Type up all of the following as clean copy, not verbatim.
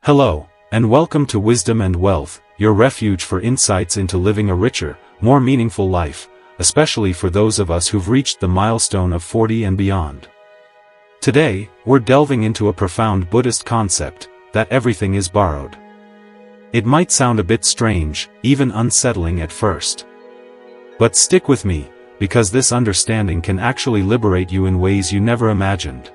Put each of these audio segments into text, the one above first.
Hello, and welcome to Wisdom and Wealth, your refuge for insights into living a richer, more meaningful life, especially for those of us who've reached the milestone of 40 and beyond. Today, we're delving into a profound Buddhist concept, that everything is borrowed. It might sound a bit strange, even unsettling at first. But stick with me, because this understanding can actually liberate you in ways you never imagined.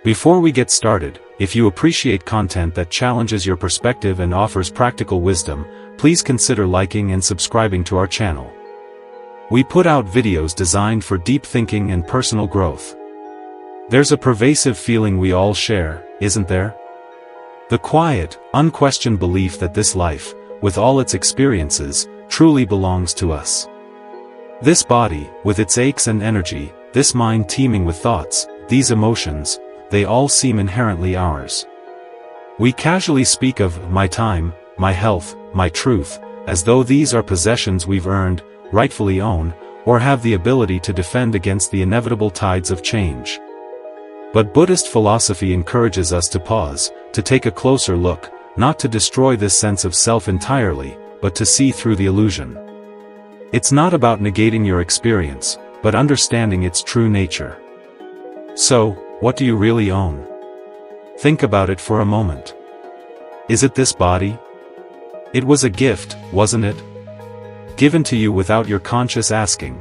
Before we get started, if you appreciate content that challenges your perspective and offers practical wisdom, please consider liking and subscribing to our channel. We put out videos designed for deep thinking and personal growth. There's a pervasive feeling we all share, isn't there? The quiet, unquestioned belief that this life, with all its experiences, truly belongs to us. This body, with its aches and energy, this mind teeming with thoughts, these emotions, they all seem inherently ours. We casually speak of my time, my health, my truth, as though these are possessions we've earned, rightfully own, or have the ability to defend against the inevitable tides of change. But Buddhist philosophy encourages us to pause, to take a closer look, not to destroy this sense of self entirely, but to see through the illusion. It's not about negating your experience, but understanding its true nature. So, what do you really own? Think about it for a moment. Is it this body? It was a gift, wasn't it? Given to you without your conscious asking.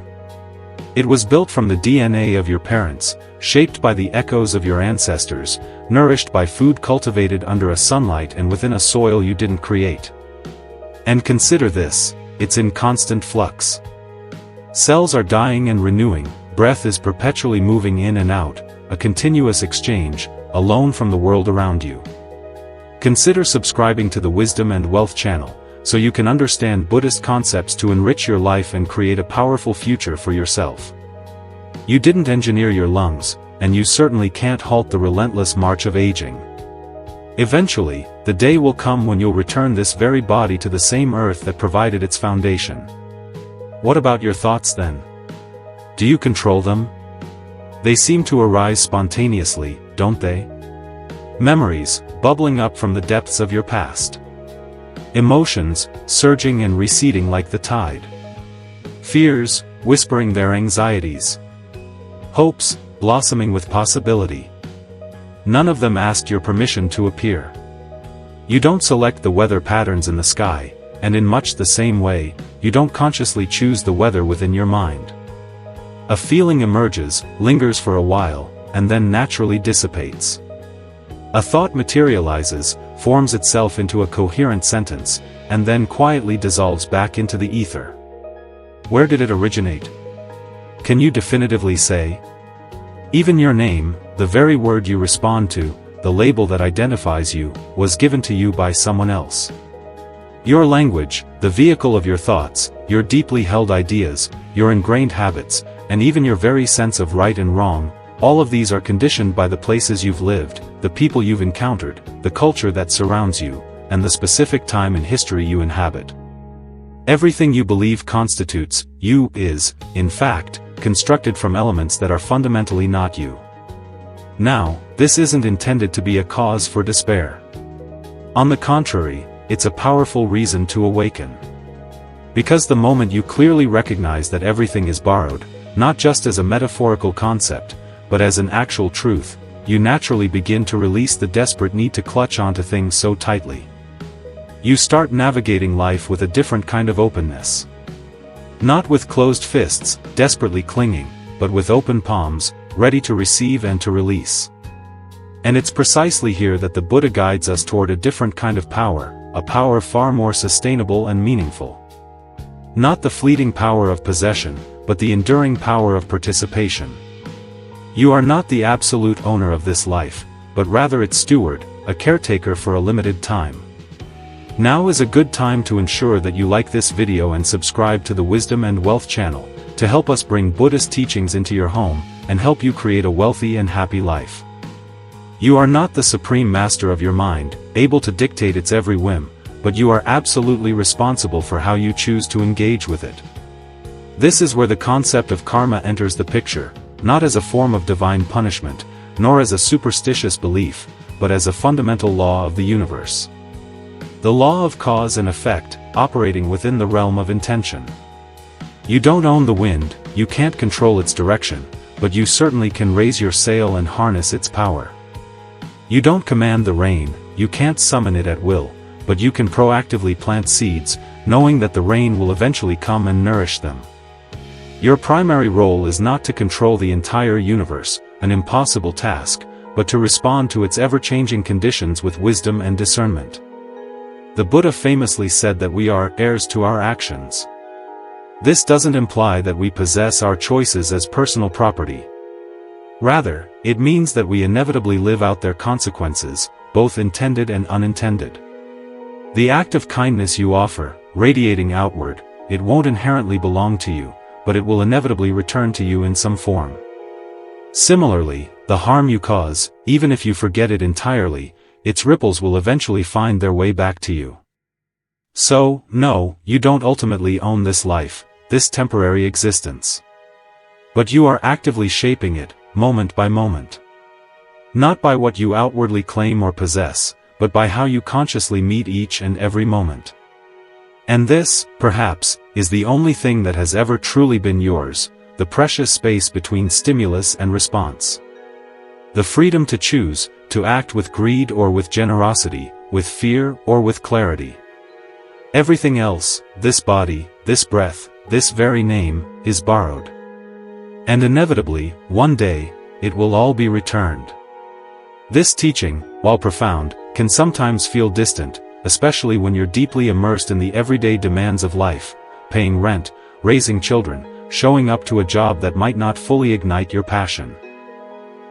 It was built from the DNA of your parents, shaped by the echoes of your ancestors, nourished by food cultivated under a sunlight and within a soil you didn't create. And consider this, it's in constant flux. Cells are dying and renewing, breath is perpetually moving in and out, a continuous exchange, alone from the world around you. Consider subscribing to the Wisdom and Wealth channel, so you can understand Buddhist concepts to enrich your life and create a powerful future for yourself. You didn't engineer your lungs, and you certainly can't halt the relentless march of aging. Eventually, the day will come when you'll return this very body to the same earth that provided its foundation. What about your thoughts then? Do you control them? They seem to arise spontaneously, don't they? Memories, bubbling up from the depths of your past. Emotions, surging and receding like the tide. Fears, whispering their anxieties. Hopes, blossoming with possibility. None of them asked your permission to appear. You don't select the weather patterns in the sky, and in much the same way, you don't consciously choose the weather within your mind. A feeling emerges, lingers for a while, and then naturally dissipates. A thought materializes, forms itself into a coherent sentence, and then quietly dissolves back into the ether. Where did it originate? Can you definitively say? Even your name, the very word you respond to, the label that identifies you, was given to you by someone else. Your language, the vehicle of your thoughts, your deeply held ideas, your ingrained habits, and even your very sense of right and wrong, all of these are conditioned by the places you've lived, the people you've encountered, the culture that surrounds you, and the specific time in history you inhabit. Everything you believe constitutes you is, in fact, constructed from elements that are fundamentally not you. Now, this isn't intended to be a cause for despair. On the contrary, it's a powerful reason to awaken. Because the moment you clearly recognize that everything is borrowed, not just as a metaphorical concept, but as an actual truth, you naturally begin to release the desperate need to clutch onto things so tightly. You start navigating life with a different kind of openness. Not with closed fists, desperately clinging, but with open palms, ready to receive and to release. And it's precisely here that the Buddha guides us toward a different kind of power, a power far more sustainable and meaningful. Not the fleeting power of possession, but the enduring power of participation. You are not the absolute owner of this life, but rather its steward, a caretaker for a limited time. Now is a good time to ensure that you like this video and subscribe to the Wisdom and Wealth channel, to help us bring Buddhist teachings into your home, and help you create a wealthy and happy life. You are not the supreme master of your mind, able to dictate its every whim, but you are absolutely responsible for how you choose to engage with it. This is where the concept of karma enters the picture, not as a form of divine punishment, nor as a superstitious belief, but as a fundamental law of the universe. The law of cause and effect, operating within the realm of intention. You don't own the wind, you can't control its direction, but you certainly can raise your sail and harness its power. You don't command the rain, you can't summon it at will, but you can proactively plant seeds, knowing that the rain will eventually come and nourish them. Your primary role is not to control the entire universe, an impossible task, but to respond to its ever-changing conditions with wisdom and discernment. The Buddha famously said that we are heirs to our actions. This doesn't imply that we possess our choices as personal property. Rather, it means that we inevitably live out their consequences, both intended and unintended. The act of kindness you offer, radiating outward, it won't inherently belong to you, but it will inevitably return to you in some form. Similarly, the harm you cause, even if you forget it entirely, its ripples will eventually find their way back to you. So, no, you don't ultimately own this life, this temporary existence. But you are actively shaping it, moment by moment. Not by what you outwardly claim or possess, but by how you consciously meet each and every moment. And this, perhaps, is the only thing that has ever truly been yours, the precious space between stimulus and response. The freedom to choose, to act with greed or with generosity, with fear or with clarity. Everything else, this body, this breath, this very name, is borrowed. And inevitably, one day, it will all be returned. This teaching, while profound, can sometimes feel distant, especially when you're deeply immersed in the everyday demands of life, paying rent, raising children, showing up to a job that might not fully ignite your passion.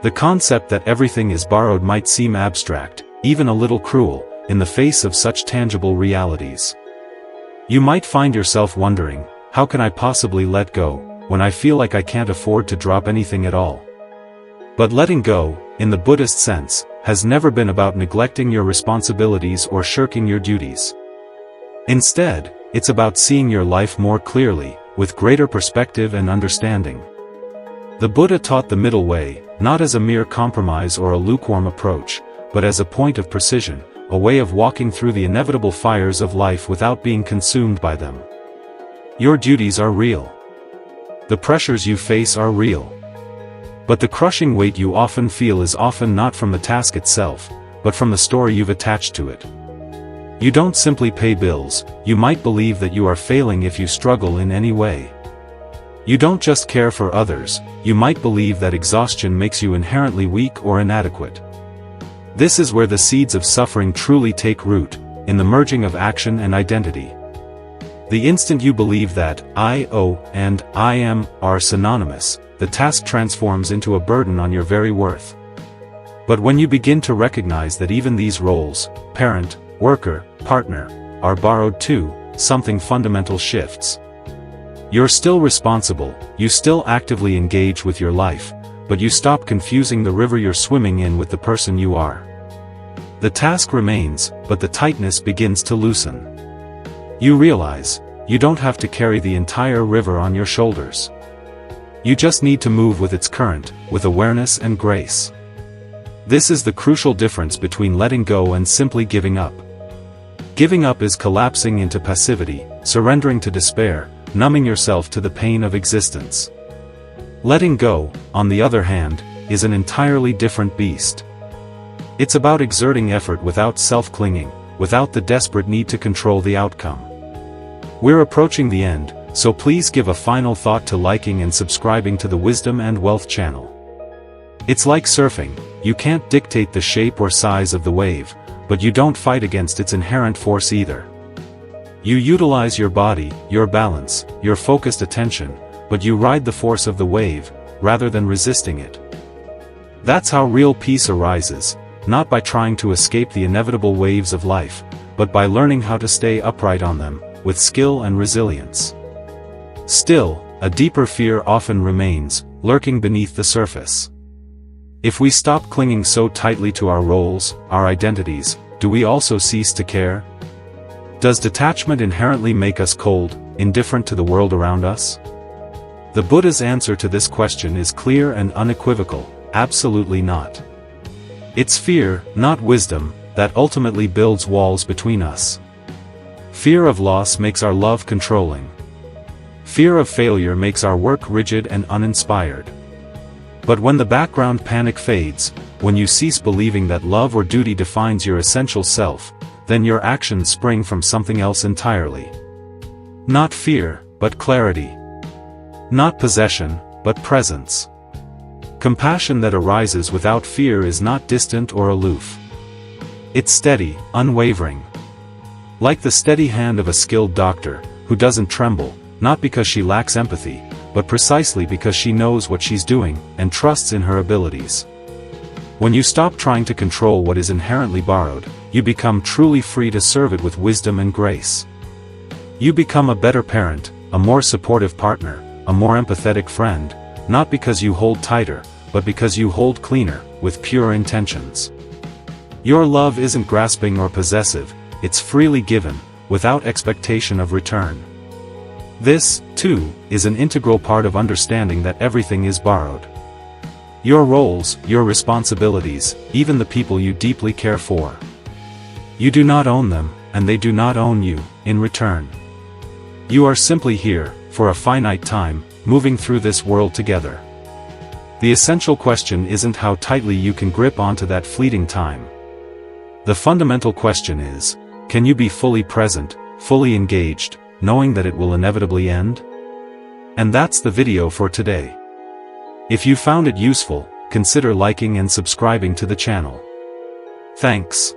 The concept that everything is borrowed might seem abstract, even a little cruel, in the face of such tangible realities. You might find yourself wondering, how can I possibly let go, when I feel like I can't afford to drop anything at all? But letting go, in the Buddhist sense, has never been about neglecting your responsibilities or shirking your duties. Instead, it's about seeing your life more clearly, with greater perspective and understanding. The Buddha taught the middle way, not as a mere compromise or a lukewarm approach, but as a point of precision, a way of walking through the inevitable fires of life without being consumed by them. Your duties are real. The pressures you face are real. But the crushing weight you often feel is often not from the task itself, but from the story you've attached to it. You don't simply pay bills, you might believe that you are failing if you struggle in any way. You don't just care for others, you might believe that exhaustion makes you inherently weak or inadequate. This is where the seeds of suffering truly take root, in the merging of action and identity. The instant you believe that I owe and I am are synonymous, the task transforms into a burden on your very worth. But when you begin to recognize that even these roles, parent, worker, partner, are borrowed too, something fundamental shifts. You're still responsible, you still actively engage with your life, but you stop confusing the river you're swimming in with the person you are. The task remains, but the tightness begins to loosen. You realize, you don't have to carry the entire river on your shoulders. You just need to move with its current, with awareness and grace. This is the crucial difference between letting go and simply giving up. Giving up is collapsing into passivity, surrendering to despair, numbing yourself to the pain of existence. Letting go, on the other hand, is an entirely different beast. It's about exerting effort without self-clinging, without the desperate need to control the outcome. We're approaching the end, so please give a final thought to liking and subscribing to the Wisdom and Wealth channel. It's like surfing, you can't dictate the shape or size of the wave, but you don't fight against its inherent force either. You utilize your body, your balance, your focused attention, but you ride the force of the wave, rather than resisting it. That's how real peace arises, not by trying to escape the inevitable waves of life, but by learning how to stay upright on them, with skill and resilience. Still, a deeper fear often remains, lurking beneath the surface. If we stop clinging so tightly to our roles, our identities, do we also cease to care? Does detachment inherently make us cold, indifferent to the world around us? The Buddha's answer to this question is clear and unequivocal: absolutely not. It's fear, not wisdom, that ultimately builds walls between us. Fear of loss makes our love controlling. Fear of failure makes our work rigid and uninspired. But when the background panic fades, when you cease believing that love or duty defines your essential self, then your actions spring from something else entirely. Not fear, but clarity. Not possession, but presence. Compassion that arises without fear is not distant or aloof. It's steady, unwavering. Like the steady hand of a skilled doctor, who doesn't tremble, not because she lacks empathy, but precisely because she knows what she's doing, and trusts in her abilities. When you stop trying to control what is inherently borrowed, you become truly free to serve it with wisdom and grace. You become a better parent, a more supportive partner, a more empathetic friend, not because you hold tighter, but because you hold cleaner, with pure intentions. Your love isn't grasping or possessive, it's freely given, without expectation of return. This, too, is an integral part of understanding that everything is borrowed. Your roles, your responsibilities, even the people you deeply care for. You do not own them, and they do not own you, in return. You are simply here, for a finite time, moving through this world together. The essential question isn't how tightly you can grip onto that fleeting time. The fundamental question is, can you be fully present, fully engaged, knowing that it will inevitably end? And that's the video for today. If you found it useful, consider liking and subscribing to the channel. Thanks.